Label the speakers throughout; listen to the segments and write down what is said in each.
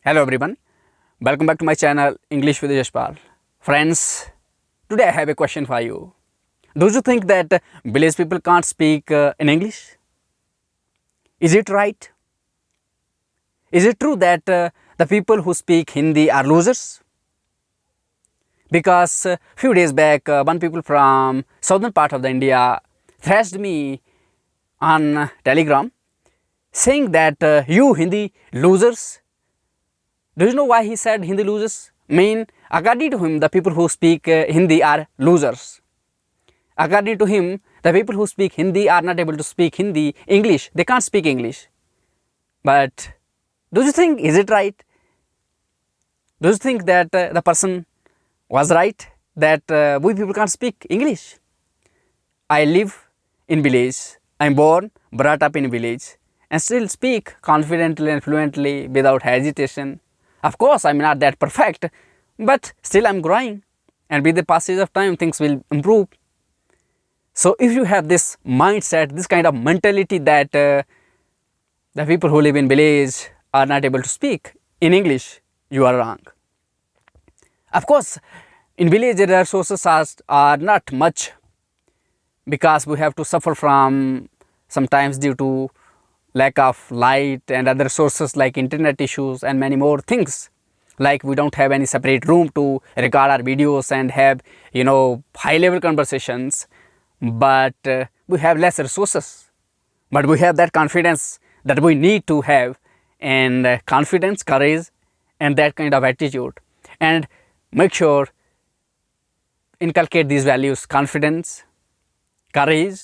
Speaker 1: Hello everyone, welcome back to my channel English with Yashpal. Friends, today I have a question for you. Do you think that village people can't speak in English? Is it right? Is it true that the people who speak Hindi are losers? Because few days back, one people from southern part of the India thrashed me on Telegram saying that you Hindi losers. Do you know why he said Hindi losers? According to him, the people who speak Hindi are losers. According to him, the people who speak Hindi are not able to speak Hindi, English. They can't speak English. But do you think, is it right? Do you think that the person was right? That we people can't speak English? I live in village. I'm born, brought up in village and still speak confidently and fluently without hesitation. Of course, I'm not that perfect, but still I'm growing, and with the passage of time, things will improve. So if you have this mindset, this kind of mentality that the people who live in village are not able to speak in English, you are wrong. Of course, in village the resources are not much because we have to suffer from sometimes due to lack of light and other sources like internet issues and many more things. Like we don't have any separate room to record our videos and have high level conversations, but we have less resources, but we have that confidence that we need to have, and confidence, courage and that kind of attitude, and make sure inculcate these values: confidence, courage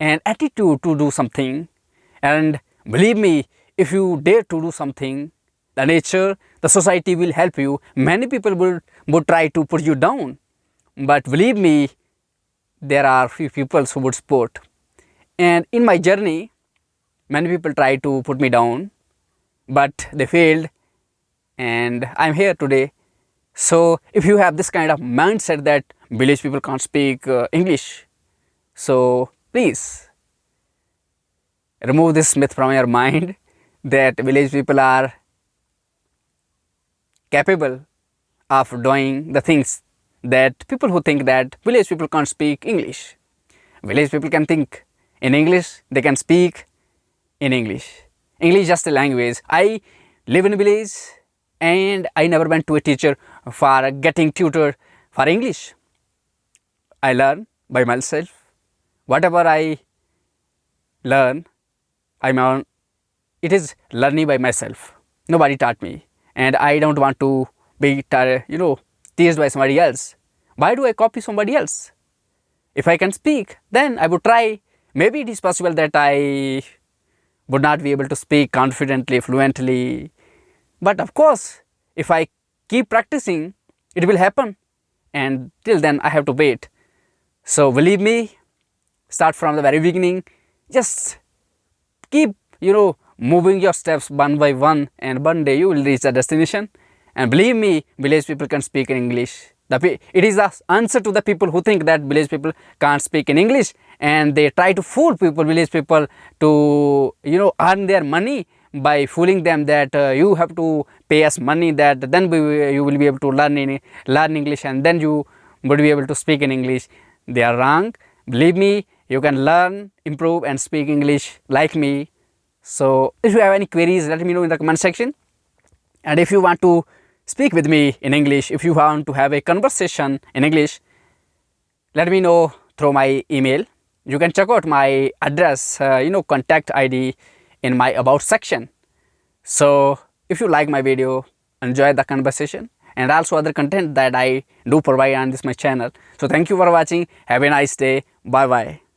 Speaker 1: and attitude to do something. And believe me, if you dare to do something, the nature, the society will help you. Many people would try to put you down, but believe me, there are few people who would support. And in my journey, many people try to put me down, but they failed, and I'm here today. So if you have this kind of mindset that village people can't speak English, so please remove this myth from your mind that village people are capable of doing the things that people who think that village people can't speak English. Village people can think in English, they can speak in English. English is just a language. I live in a village and I never went to a teacher for getting tutored for English. I learn by myself. Whatever I learn, it is learning by myself. Nobody taught me, and I don't want to be teased by somebody else. Why do I copy somebody else? If I can speak, then I would try. Maybe it is possible that I would not be able to speak confidently, fluently, but of course, if I keep practicing, it will happen, and till then I have to wait. So believe me, start from the very beginning. Just keep moving your steps one by one, and one day you will reach the destination. And believe me, village people can speak in English. It is the answer to the people who think that village people can't speak in English, and they try to fool village people to earn their money by fooling them that you have to pay us money, that then you will be able to learn English, and then you would be able to speak in English. They are wrong. Believe me, you can learn, improve and speak English like me. So if you have any queries, let me know in the comment section. And if you want to speak with me in English, if you want to have a conversation in English, let me know through my email. You can check out my address, contact ID in my about section. So if you like my video, enjoy the conversation and also other content that I do provide on this my channel. So thank you for watching. Have a nice day. Bye bye.